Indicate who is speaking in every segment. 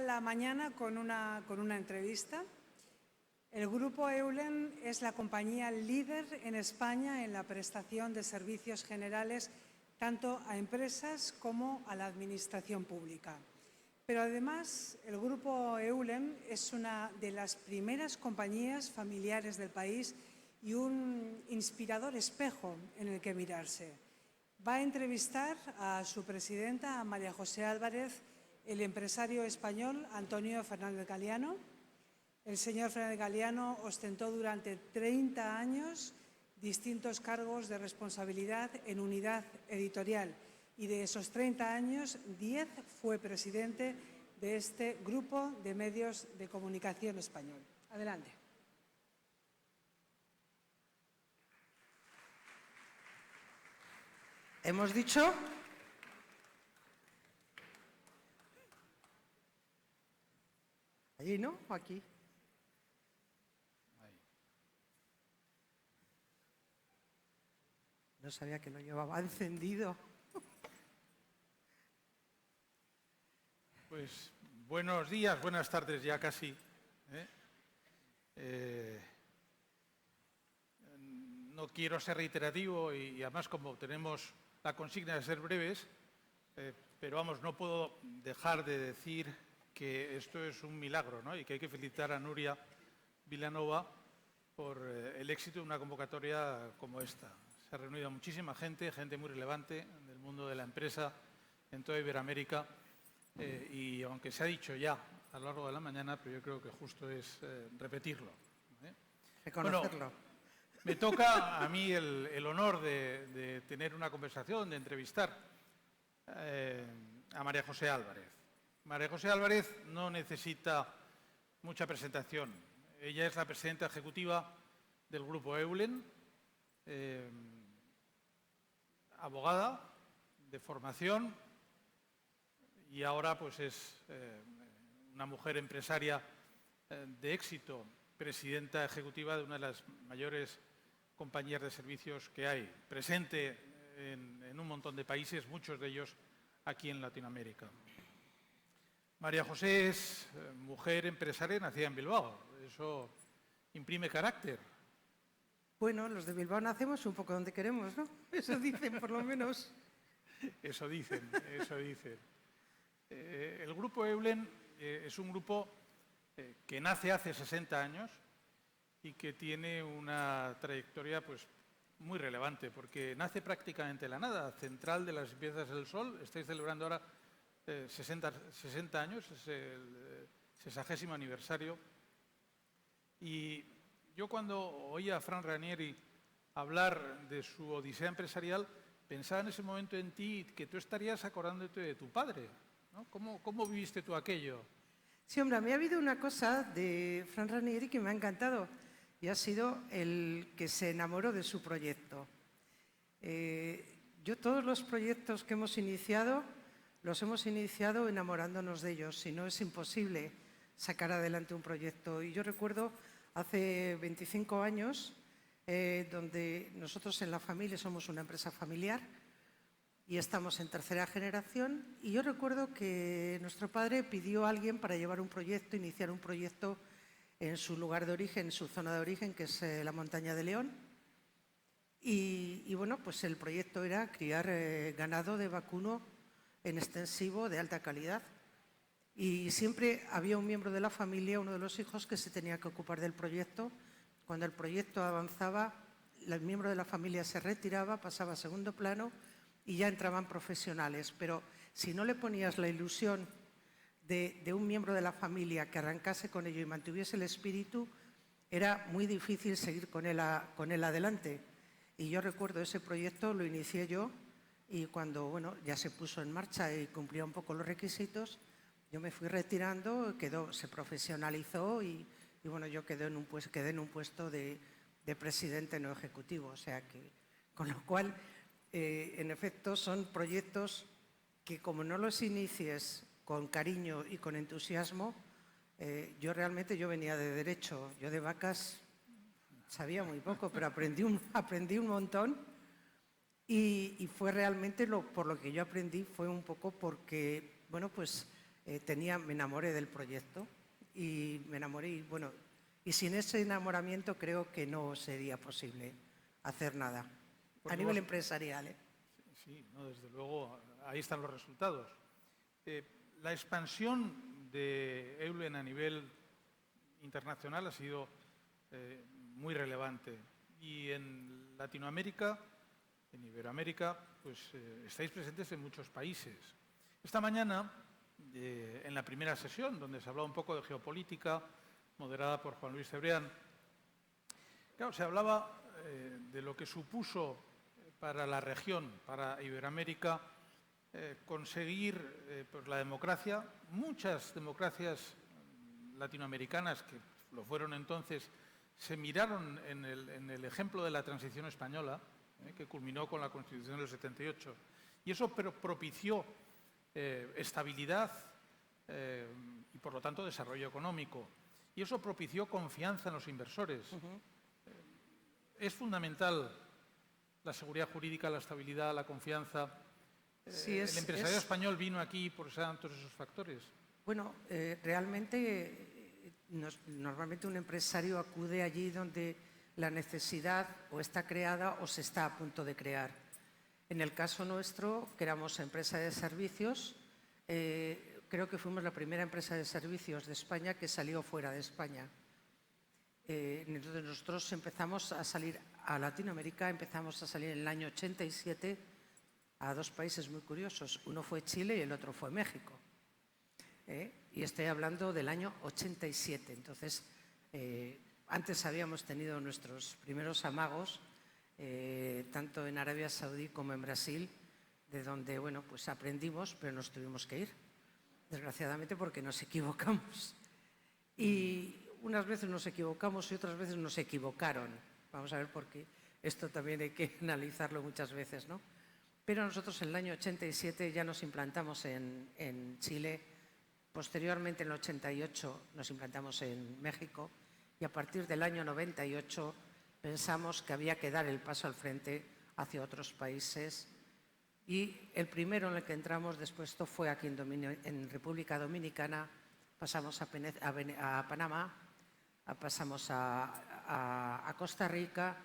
Speaker 1: la mañana con una entrevista. El Grupo Eulen es la compañía líder en España en la prestación de servicios generales tanto a empresas como a la administración pública. Pero además, el Grupo Eulen es una de las primeras compañías familiares del país y un inspirador espejo en el que mirarse. Va a entrevistar a su presidenta, a María José Álvarez, el empresario español Antonio Fernández Galiano. El señor Fernández Galiano ostentó durante 30 años distintos cargos de responsabilidad en Unidad Editorial y de esos 30 años, 10 fue presidente de este grupo de medios de comunicación español. Adelante.
Speaker 2: Hemos dicho allí, ¿no? ¿O aquí? Ahí. No sabía que lo llevaba encendido.
Speaker 3: Pues buenos días, buenas tardes ya casi. No quiero ser reiterativo y además como tenemos la consigna de ser breves, pero vamos, no puedo dejar de decir que esto es un milagro, ¿no? Y que hay que felicitar a Nuria Vilanova por el éxito de una convocatoria como esta. Se ha reunido muchísima gente, gente muy relevante del mundo de la empresa en toda Iberoamérica y aunque se ha dicho ya a lo largo de la mañana, pero yo creo que justo es repetirlo.
Speaker 2: Reconocerlo.
Speaker 3: Bueno, me toca a mí el honor de tener una conversación, de entrevistar a María José Álvarez. María José Álvarez no necesita mucha presentación. Ella es la presidenta ejecutiva del Grupo Eulen, abogada de formación y ahora pues es una mujer empresaria de éxito, presidenta ejecutiva de una de las mayores compañías de servicios que hay, presente en un montón de países, muchos de ellos aquí en Latinoamérica. María José es mujer empresaria nacida en Bilbao, eso imprime carácter.
Speaker 2: Bueno, los de Bilbao nacemos un poco donde queremos, ¿no? Eso dicen, por lo menos.
Speaker 3: Eso dicen, eso dicen. El Grupo Eulen es un grupo que nace hace 60 años y que tiene una trayectoria pues, muy relevante, porque nace prácticamente de la nada, central de las limpiezas del sol. Estáis celebrando ahora 60 años, es el 60º aniversario. Y yo cuando oía a Fran Ranieri hablar de su odisea empresarial, pensaba en ese momento en ti, que tú estarías acordándote de tu padre, ¿no? ¿Cómo viviste tú aquello?
Speaker 2: Sí, hombre, a mí ha habido una cosa de Fran Ranieri que me ha encantado y ha sido el que se enamoró de su proyecto. Yo todos los proyectos que hemos iniciado, los hemos iniciado enamorándonos de ellos, si no es imposible sacar adelante un proyecto. Y yo recuerdo hace 25 años, donde nosotros en la familia somos una empresa familiar y estamos en tercera generación, y yo recuerdo que nuestro padre pidió a alguien para llevar un proyecto, iniciar un proyecto en su lugar de origen, en su zona de origen, que es la montaña de León. Y bueno, pues el proyecto era criar ganado de vacuno en extensivo de alta calidad. Y siempre había un miembro de la familia, uno de los hijos, que se tenía que ocupar del proyecto. Cuando el proyecto avanzaba, el miembro de la familia se retiraba, pasaba a segundo plano y ya entraban profesionales. Pero si no le ponías la ilusión de un miembro de la familia que arrancase con ello y mantuviese el espíritu, era muy difícil seguir con él adelante. Y yo recuerdo ese proyecto, lo inicié yo, y cuando bueno, ya se puso en marcha y cumplía un poco los requisitos, yo me fui retirando, se profesionalizó y bueno, yo quedé en un puesto de presidente no ejecutivo. O sea que, con lo cual, en efecto, son proyectos que como no los inicies con cariño y con entusiasmo, yo venía de Derecho, yo de vacas sabía muy poco, pero aprendí un montón y fue realmente por lo que yo aprendí, fue un poco porque, bueno, pues me enamoré del proyecto y me enamoré y bueno, y sin ese enamoramiento creo que no sería posible hacer nada a nivel empresarial.
Speaker 3: Sí, no, desde luego, ahí están los resultados. La expansión de Eulen a nivel internacional ha sido muy relevante y en Latinoamérica, en Iberoamérica, pues estáis presentes en muchos países. Esta mañana, en la primera sesión, donde se hablaba un poco de geopolítica, moderada por Juan Luis Cebrián, claro, se hablaba de lo que supuso para la región, para Iberoamérica, conseguir pues la democracia. Muchas democracias latinoamericanas, que lo fueron entonces, se miraron en el ejemplo de la transición española, que culminó con la Constitución del 78, y eso propició estabilidad y, por lo tanto, desarrollo económico. Y eso propició confianza en los inversores. Es fundamental la seguridad jurídica, la estabilidad, la confianza.
Speaker 2: Sí,
Speaker 3: ¿El empresario español vino aquí por todos esos factores?
Speaker 2: Bueno, realmente, normalmente un empresario acude allí donde la necesidad o está creada o se está a punto de crear. En el caso nuestro, que éramos empresa de servicios, creo que fuimos la primera empresa de servicios de España que salió fuera de España. Entonces nosotros empezamos a salir a Latinoamérica, empezamos a salir en el año 87 a dos países muy curiosos. Uno fue Chile y el otro fue México. Y estoy hablando del año 87. Entonces, antes habíamos tenido nuestros primeros amagos, tanto en Arabia Saudí como en Brasil, de donde, bueno, pues aprendimos, pero nos tuvimos que ir, desgraciadamente, porque nos equivocamos. Y unas veces nos equivocamos y otras veces nos equivocaron. Vamos a ver por qué. Esto también hay que analizarlo muchas veces, ¿no? Pero nosotros en el año 87 ya nos implantamos en Chile, posteriormente en el 88 nos implantamos en México y a partir del año 98 pensamos que había que dar el paso al frente hacia otros países y el primero en el que entramos después esto fue aquí en República Dominicana, pasamos a Panamá, pasamos a Costa Rica,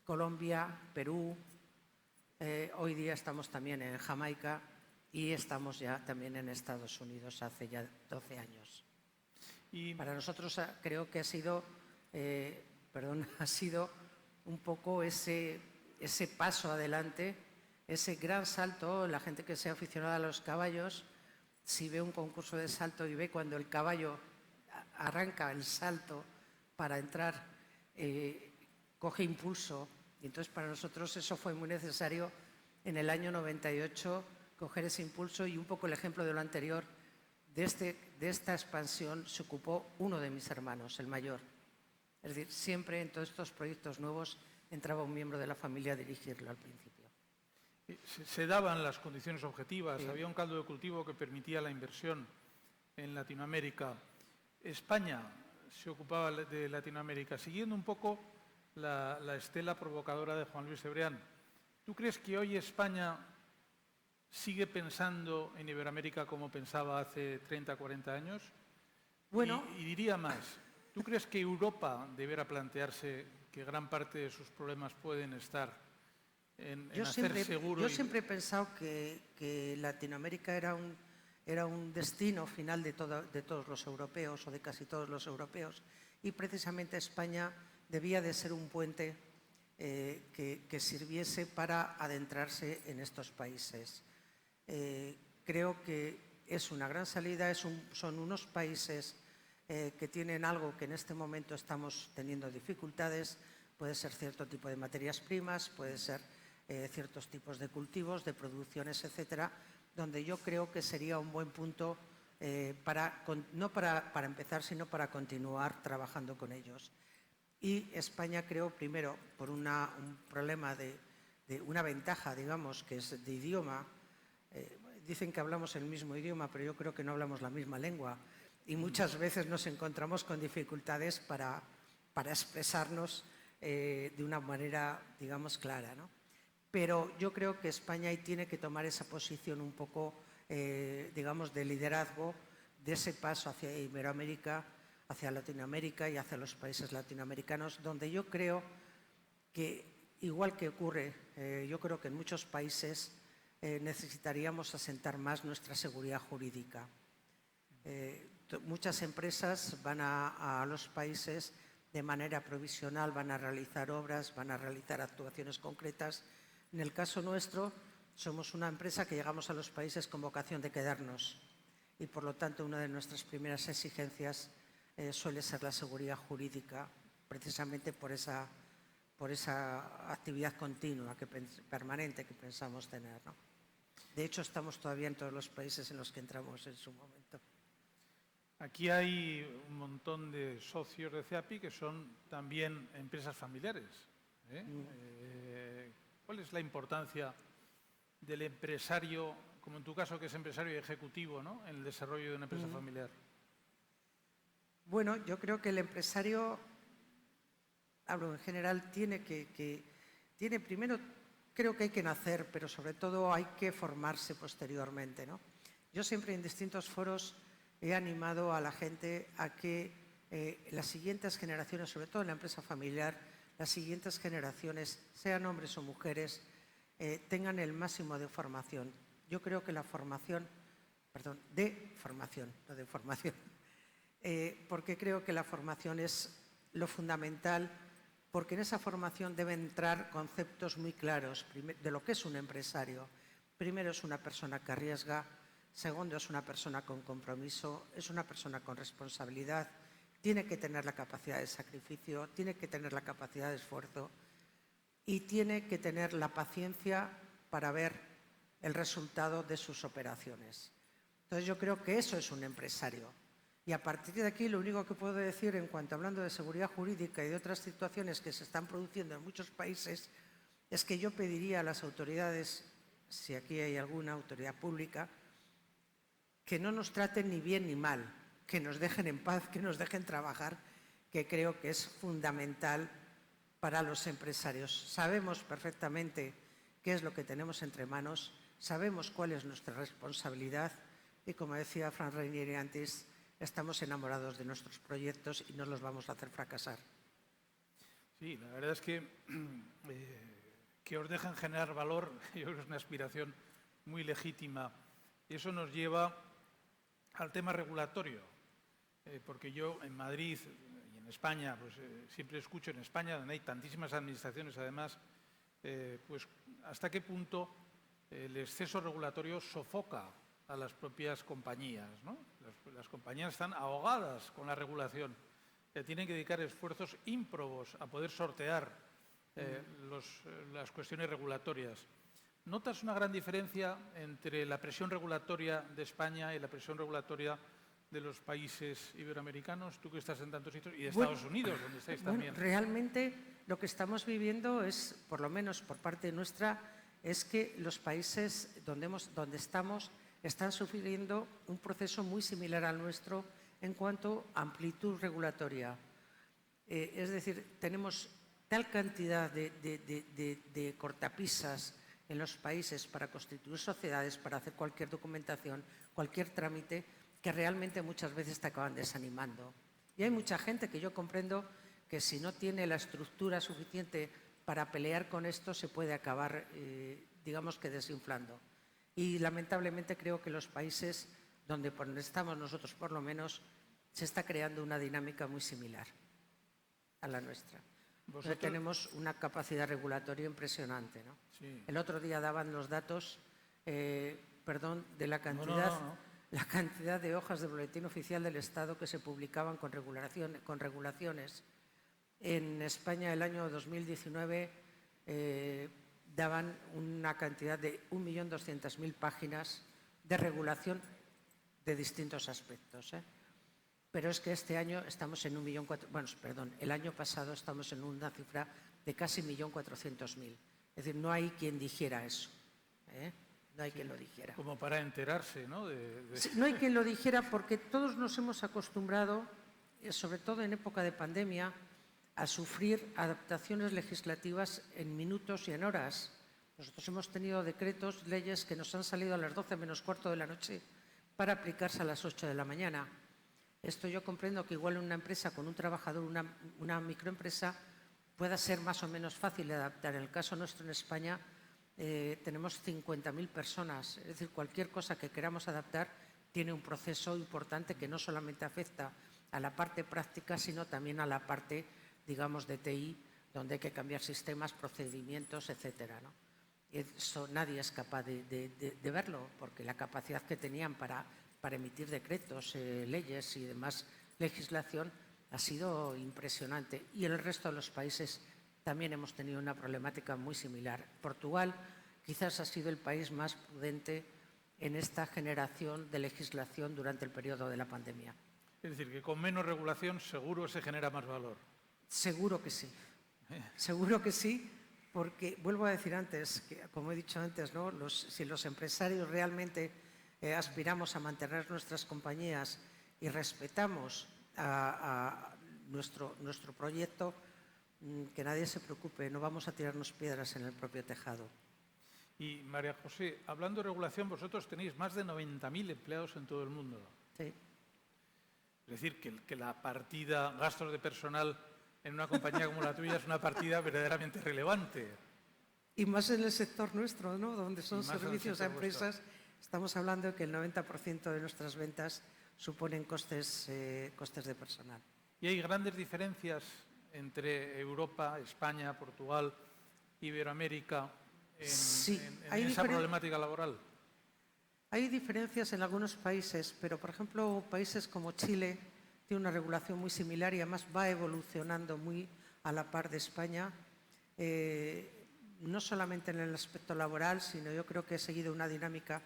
Speaker 2: Colombia, Perú, hoy día estamos también en Jamaica y estamos ya también en Estados Unidos hace ya 12 años. Y para nosotros creo que ha sido un poco ese paso adelante, ese gran salto. La gente que sea aficionada a los caballos, si ve un concurso de salto y ve cuando el caballo arranca el salto para entrar, coge impulso. Y entonces para nosotros eso fue muy necesario en el año 98, coger ese impulso y un poco el ejemplo de lo anterior. De esta expansión se ocupó uno de mis hermanos, el mayor. Es decir, siempre en todos estos proyectos nuevos entraba un miembro de la familia a dirigirlo al principio.
Speaker 3: Se daban las condiciones objetivas, sí. Había un caldo de cultivo que permitía la inversión en Latinoamérica. España se ocupaba de Latinoamérica, siguiendo un poco la estela provocadora de Juan Luis Cebrián. ¿Tú crees que hoy España sigue pensando en Iberoamérica como pensaba hace 30, 40 años?
Speaker 2: Bueno,
Speaker 3: y diría más, ¿tú crees que Europa deberá plantearse que gran parte de sus problemas pueden estar en hacer seguro?
Speaker 2: Yo siempre he pensado que Latinoamérica era un destino final de todos los europeos o de casi todos los europeos y precisamente España debía de ser un puente que sirviese para adentrarse en estos países. Creo que es una gran salida, son unos países que tienen algo que en este momento estamos teniendo dificultades, puede ser cierto tipo de materias primas, puede ser ciertos tipos de cultivos, de producciones, etcétera, donde yo creo que sería un buen punto no para empezar, sino para continuar trabajando con ellos. Y España creo, primero, por un problema de una ventaja, digamos, que es de idioma. Dicen que hablamos el mismo idioma, pero yo creo que no hablamos la misma lengua. Y muchas veces nos encontramos con dificultades para expresarnos de una manera, digamos, clara, ¿no? Pero yo creo que España ahí tiene que tomar esa posición un poco, digamos, de liderazgo de ese paso hacia Iberoamérica, hacia Latinoamérica y hacia los países latinoamericanos, donde yo creo que, igual que ocurre, yo creo que en muchos países necesitaríamos asentar más nuestra seguridad jurídica. Muchas empresas van a los países de manera provisional, van a realizar obras, van a realizar actuaciones concretas. En el caso nuestro, somos una empresa que llegamos a los países con vocación de quedarnos y, por lo tanto, una de nuestras primeras exigencias suele ser la seguridad jurídica, precisamente por esa actividad continua, permanente que pensamos tener, ¿no? De hecho, estamos todavía en todos los países en los que entramos en su momento.
Speaker 3: Aquí hay un montón de socios de CEAPI que son también empresas familiares, ¿eh? ¿Cuál es la importancia del empresario, como en tu caso que es empresario y ejecutivo, ¿no?, en el desarrollo de una empresa familiar?
Speaker 2: Bueno, yo creo que el empresario, hablo en general, tiene primero, creo que hay que nacer, pero sobre todo hay que formarse posteriormente, ¿no? Yo siempre en distintos foros he animado a la gente a que las siguientes generaciones, sobre todo en la empresa familiar, las siguientes generaciones, sean hombres o mujeres, tengan el máximo de formación. Yo creo que la formación, perdón, de formación, no de formación, porque creo que la formación es lo fundamental, porque en esa formación deben entrar conceptos muy claros de lo que es un empresario. Primero, es una persona que arriesga. Segundo, es una persona con compromiso, es una persona con responsabilidad, tiene que tener la capacidad de sacrificio, tiene que tener la capacidad de esfuerzo y tiene que tener la paciencia para ver el resultado de sus operaciones. Entonces, yo creo que eso es un empresario. Y a partir de aquí, lo único que puedo decir en cuanto hablando de seguridad jurídica y de otras situaciones que se están produciendo en muchos países, es que yo pediría a las autoridades, si aquí hay alguna autoridad pública, que no nos traten ni bien ni mal, que nos dejen en paz, que nos dejen trabajar, que creo que es fundamental para los empresarios. Sabemos perfectamente qué es lo que tenemos entre manos, sabemos cuál es nuestra responsabilidad y, como decía Frank Reinieri antes, estamos enamorados de nuestros proyectos y no los vamos a hacer fracasar.
Speaker 3: Sí, la verdad es que os dejen generar valor, yo creo que es una aspiración muy legítima. Y eso nos lleva al tema regulatorio, porque yo en Madrid y en España, pues siempre escucho en España, donde hay tantísimas administraciones además, pues hasta qué punto el exceso regulatorio sofoca a las propias compañías, ¿no? Las compañías están ahogadas con la regulación, tienen que dedicar esfuerzos ímprobos a poder sortear las cuestiones regulatorias. ¿Notas una gran diferencia entre la presión regulatoria de España y la presión regulatoria de los países iberoamericanos? Tú que estás en tantos sitios, y de Estados Unidos, donde estáis también.
Speaker 2: Realmente lo que estamos viviendo es, por lo menos por parte nuestra, es que los países donde estamos están sufriendo un proceso muy similar al nuestro en cuanto a amplitud regulatoria. Es decir, tenemos tal cantidad de cortapisas en los países para constituir sociedades, para hacer cualquier documentación, cualquier trámite, que realmente muchas veces te acaban desanimando. Y hay mucha gente que yo comprendo que si no tiene la estructura suficiente para pelear con esto, se puede acabar, digamos que desinflando. Y lamentablemente creo que los países donde estamos nosotros, por lo menos, se está creando una dinámica muy similar a la nuestra. Tenemos una capacidad regulatoria impresionante, ¿no?
Speaker 3: Sí.
Speaker 2: El otro día daban los datos, de la cantidad, la cantidad de hojas de boletín oficial del Estado que se publicaban con regulaciones. En España, el año 2019, daban una cantidad de 1.200.000 páginas de regulación de distintos aspectos, Pero es que este año estamos en el año pasado estamos en una cifra de casi 1.400.000. Es decir, no hay quien dijera eso, no hay quien lo dijera.
Speaker 3: Como para enterarse, ¿no?
Speaker 2: Sí, no hay quien lo dijera porque todos nos hemos acostumbrado, sobre todo en época de pandemia, a sufrir adaptaciones legislativas en minutos y en horas. Nosotros hemos tenido decretos, leyes que nos han salido a las 12 menos cuarto de la noche para aplicarse a las 8 de la mañana. Esto yo comprendo que igual en una empresa con un trabajador, una microempresa, pueda ser más o menos fácil de adaptar. En el caso nuestro en España tenemos 50.000 personas, es decir, cualquier cosa que queramos adaptar tiene un proceso importante que no solamente afecta a la parte práctica, sino también a la parte, digamos, de TI, donde hay que cambiar sistemas, procedimientos, etcétera, ¿no? Eso nadie es capaz de verlo, porque la capacidad que tenían para emitir decretos, leyes y demás legislación ha sido impresionante. Y en el resto de los países también hemos tenido una problemática muy similar. Portugal quizás ha sido el país más prudente en esta generación de legislación durante el periodo de la pandemia.
Speaker 3: Es decir, que con menos regulación seguro se genera más valor.
Speaker 2: Seguro que sí. Seguro que sí, porque vuelvo a decir antes, que, como he dicho antes, ¿no? Si los empresarios realmente aspiramos a mantener nuestras compañías y respetamos a nuestro proyecto, que nadie se preocupe, no vamos a tirarnos piedras en el propio tejado.
Speaker 3: Y María José, hablando de regulación, vosotros tenéis más de 90.000 empleados en todo el mundo.
Speaker 2: Sí.
Speaker 3: Es decir, que la partida gastos de personal en una compañía como la tuya es una partida verdaderamente relevante.
Speaker 2: Y más en el sector nuestro, ¿no? Donde son servicios a empresas, estamos hablando de que el 90% de nuestras ventas suponen costes de personal.
Speaker 3: ¿Y hay grandes diferencias entre Europa, España, Portugal, Iberoamérica en esa problemática laboral?
Speaker 2: Hay diferencias en algunos países, pero por ejemplo países como Chile tiene una regulación muy similar y además va evolucionando muy a la par de España, no solamente en el aspecto laboral, sino yo creo que he seguido una dinámica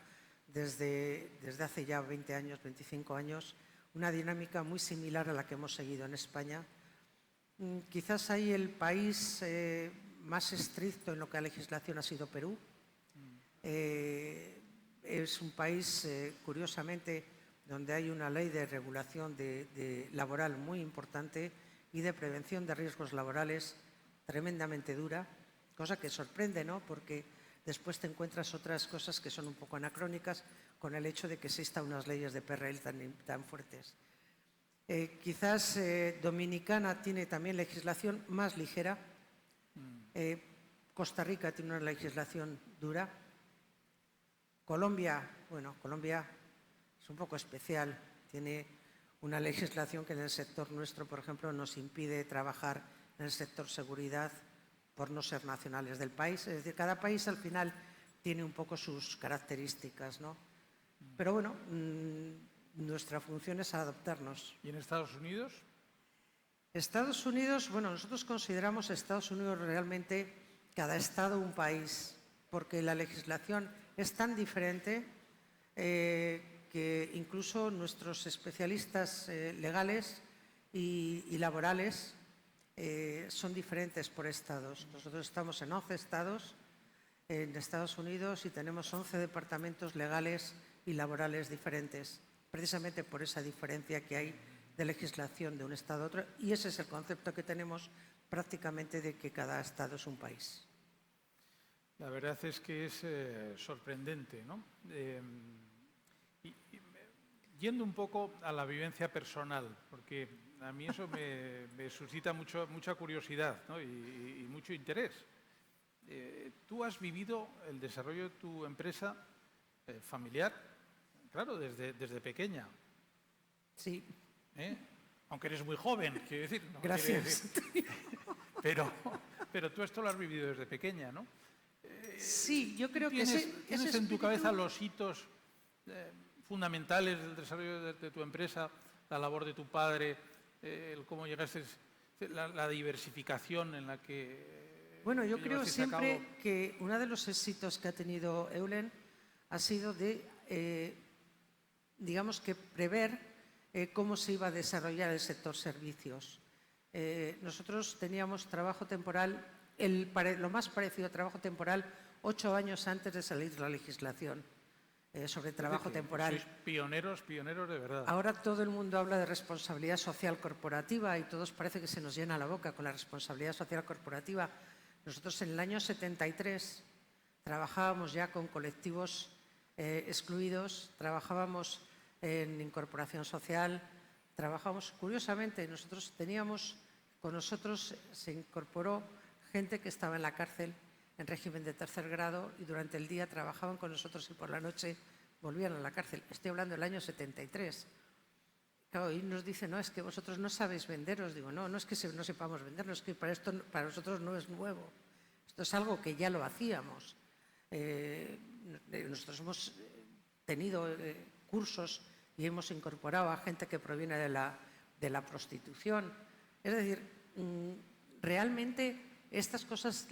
Speaker 2: desde hace ya 20 años, 25 años, una dinámica muy similar a la que hemos seguido en España. Quizás ahí el país más estricto en lo que a legislación ha sido Perú. Es un país, curiosamente, donde hay una ley de regulación laboral muy importante y de prevención de riesgos laborales tremendamente dura, cosa que sorprende, ¿no? Porque después te encuentras otras cosas que son un poco anacrónicas con el hecho de que existan unas leyes de PRL tan fuertes. Quizás Dominicana tiene también legislación más ligera. Costa Rica tiene una legislación dura. Colombia es un poco especial. Tiene una legislación que en el sector nuestro, por ejemplo, nos impide trabajar en el sector seguridad por no ser nacionales del país. Es decir, cada país al final tiene un poco sus características, ¿no? Pero bueno, nuestra función es adaptarnos.
Speaker 3: ¿Y en Estados Unidos?
Speaker 2: Estados Unidos, bueno, nosotros consideramos Estados Unidos realmente cada estado un país, porque la legislación es tan diferente que incluso nuestros especialistas legales y laborales son diferentes por estados. Nosotros estamos en 11 estados en Estados Unidos y tenemos 11 departamentos legales y laborales diferentes, precisamente por esa diferencia que hay de legislación de un estado a otro, y ese es el concepto que tenemos prácticamente de que cada estado es un país.
Speaker 3: La verdad es que es sorprendente, ¿no? Yendo un poco a la vivencia personal, porque a mí eso me suscita mucha curiosidad, ¿no? y mucho interés. Tú has vivido el desarrollo de tu empresa familiar, claro, desde pequeña.
Speaker 2: Sí.
Speaker 3: Aunque eres muy joven, quiero decir. No,
Speaker 2: gracias.
Speaker 3: Pero tú esto lo has vivido desde pequeña, ¿no?
Speaker 2: Sí, yo creo que
Speaker 3: ¿Tienes en tu cabeza los hitos fundamentales del desarrollo de tu empresa, la labor de tu padre, el cómo llegaste, la diversificación en la que...
Speaker 2: Bueno, yo creo siempre que uno de los éxitos que ha tenido Eulen ha sido de, digamos que prever cómo se iba a desarrollar el sector servicios. Nosotros teníamos trabajo temporal, lo más parecido a trabajo temporal, 8 años antes de salir la legislación sobre trabajo temporal.
Speaker 3: Sois pioneros de verdad.
Speaker 2: Ahora todo el mundo habla de responsabilidad social corporativa y todos parece que se nos llena la boca con la responsabilidad social corporativa. Nosotros en el año 73 trabajábamos ya con colectivos excluidos, trabajábamos en incorporación social. Trabajamos, curiosamente, con nosotros se incorporó gente que estaba en la cárcel en régimen de tercer grado y durante el día trabajaban con nosotros y por la noche volvían a la cárcel. Estoy hablando del año 73. Claro, y nos dicen, no, es que vosotros no sabéis venderos. Digo, no es que no sepamos venderlo, es que para nosotros no es nuevo. Esto es algo que ya lo hacíamos. Nosotros hemos tenido cursos y hemos incorporado a gente que proviene de la prostitución. Es decir, realmente estas cosas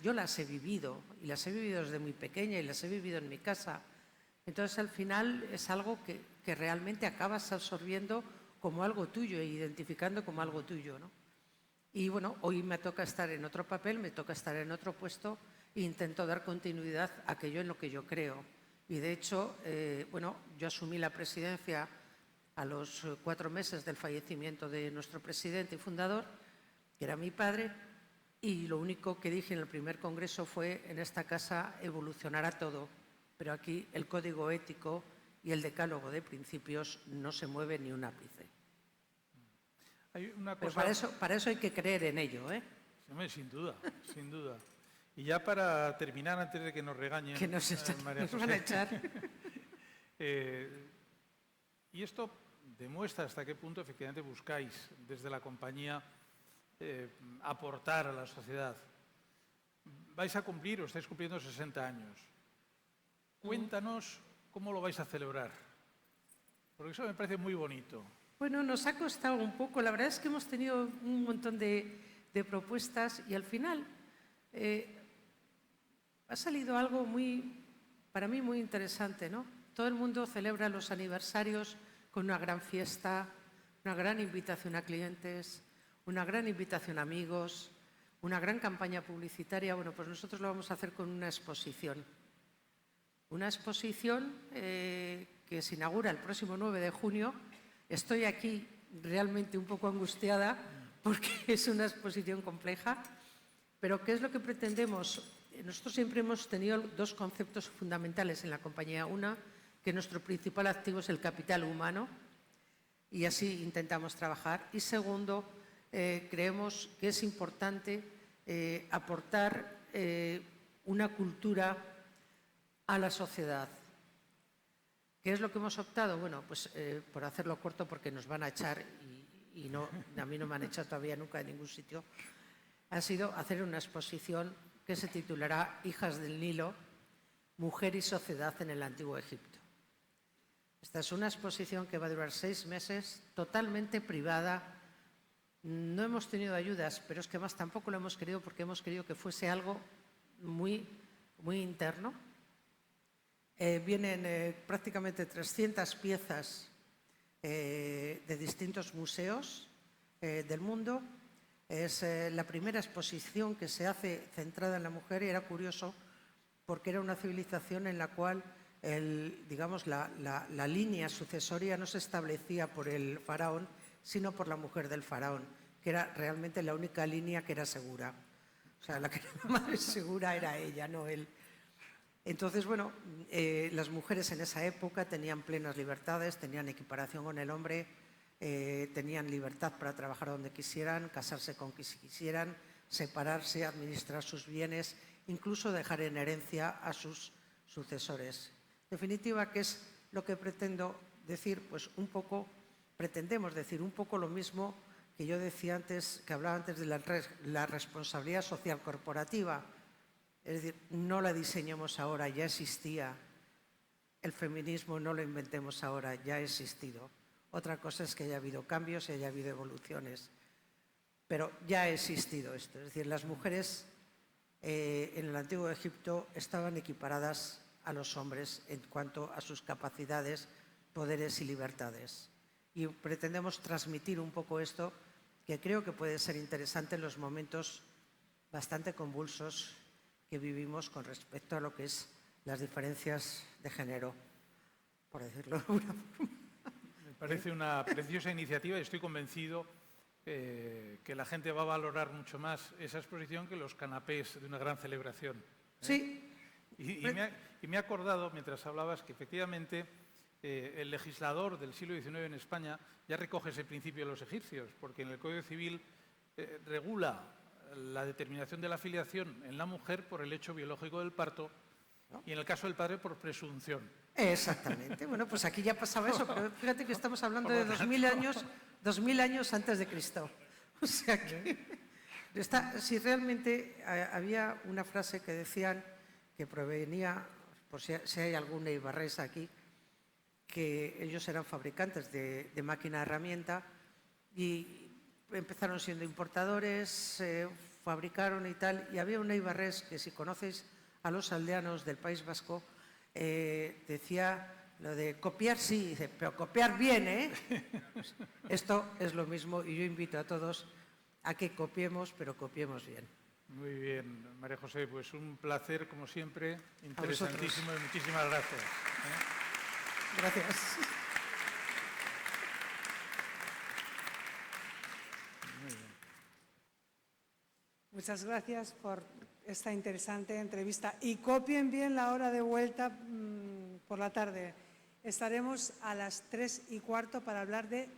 Speaker 2: yo las he vivido, y las he vivido desde muy pequeña y las he vivido en mi casa. Entonces, al final es algo que realmente acabas absorbiendo como algo tuyo e identificando como algo tuyo, ¿no? Y bueno, hoy me toca estar en otro papel, me toca estar en otro puesto e intento dar continuidad a aquello en lo que yo creo. Y de hecho, yo asumí la presidencia a los 4 meses del fallecimiento de nuestro presidente y fundador, que era mi padre, y lo único que dije en el primer congreso fue: en esta casa evolucionará todo, pero aquí el código ético y el decálogo de principios no se mueve ni un ápice.
Speaker 3: Hay una
Speaker 2: Pero
Speaker 3: cosa...
Speaker 2: para eso hay que creer en ello, ¿eh?
Speaker 3: Sin duda, sin duda. Y ya para terminar, antes de que nos regañen,
Speaker 2: Que nos
Speaker 3: María
Speaker 2: van a echar.
Speaker 3: Y esto demuestra hasta qué punto efectivamente buscáis desde la compañía aportar a la sociedad. Vais a cumplir, o estáis cumpliendo 60 años. Cuéntanos cómo lo vais a celebrar, porque eso me parece muy bonito.
Speaker 2: Bueno, nos ha costado un poco. La verdad es que hemos tenido un montón de propuestas y al final ha salido algo para mí muy interesante, ¿no? Todo el mundo celebra los aniversarios con una gran fiesta, una gran invitación a clientes, una gran invitación a amigos, una gran campaña publicitaria. Bueno, pues nosotros lo vamos a hacer con una exposición. Una exposición que se inaugura el próximo 9 de junio. Estoy aquí realmente un poco angustiada porque es una exposición compleja, pero ¿qué es lo que pretendemos? Nosotros siempre hemos tenido 2 conceptos fundamentales en la compañía. Una, que nuestro principal activo es el capital humano y así intentamos trabajar. Y segundo, creemos que es importante aportar una cultura a la sociedad. ¿Qué es lo que hemos optado? Bueno, pues por hacerlo corto, porque nos van a echar y a mí no me han echado todavía nunca en ningún sitio, ha sido hacer una exposición que se titulará Hijas del Nilo, Mujer y Sociedad en el Antiguo Egipto. Esta es una exposición que va a durar 6 meses, totalmente privada. No hemos tenido ayudas, pero es que más tampoco lo hemos querido porque hemos querido que fuese algo muy, muy interno. Vienen prácticamente 300 piezas de distintos museos del mundo. Es la primera exposición que se hace centrada en la mujer y era curioso porque era una civilización en la cual la línea sucesoria no se establecía por el faraón, sino por la mujer del faraón, que era realmente la única línea que era segura. O sea, la que era más segura era ella, no él. Entonces, bueno, las mujeres en esa época tenían plenas libertades, tenían equiparación con el hombre, tenían libertad para trabajar donde quisieran, casarse con quien quisieran, separarse, administrar sus bienes, incluso dejar en herencia a sus sucesores. En definitiva, ¿qué es lo que pretendo decir? Pues pretendemos decir un poco lo mismo que yo decía antes, que hablaba antes de la responsabilidad social corporativa. Es decir, no la diseñemos ahora, ya existía. El feminismo no lo inventemos ahora, ya ha existido. Otra cosa es que haya habido cambios y haya habido evoluciones. Pero ya ha existido esto. Es decir, las mujeres en el Antiguo Egipto estaban equiparadas a los hombres en cuanto a sus capacidades, poderes y libertades. Y pretendemos transmitir un poco esto, que creo que puede ser interesante en los momentos bastante convulsos que vivimos con respecto a lo que es las diferencias de género, por decirlo de alguna forma.
Speaker 3: Me parece una preciosa iniciativa y estoy convencido que la gente va a valorar mucho más esa exposición que los canapés de una gran celebración.
Speaker 2: Sí.
Speaker 3: Y me he acordado, mientras hablabas, que efectivamente el legislador del siglo XIX en España ya recoge ese principio de los egipcios, porque en el Código Civil regula la determinación de la filiación en la mujer por el hecho biológico del parto y en el caso del padre por presunción.
Speaker 2: Exactamente. Bueno, pues aquí ya pasaba eso, pero fíjate que estamos hablando de 2000 años antes de Cristo. O sea que si realmente había una frase que decían que provenía, por si hay algún eibarrés aquí, que ellos eran fabricantes de máquina herramienta y empezaron siendo importadores, fabricaron y tal, y había un eibarrés que, si conocéis a los aldeanos del País Vasco, decía lo de copiar sí, dice, pero copiar bien, ¿eh? Esto es lo mismo y yo invito a todos a que copiemos, pero copiemos bien.
Speaker 3: Muy bien, María José, pues un placer, como siempre, interesantísimo y muchísimas gracias.
Speaker 2: Gracias.
Speaker 1: Muchas gracias por esta interesante entrevista y copien bien la hora de vuelta por la tarde. Estaremos a las 3:15 para hablar de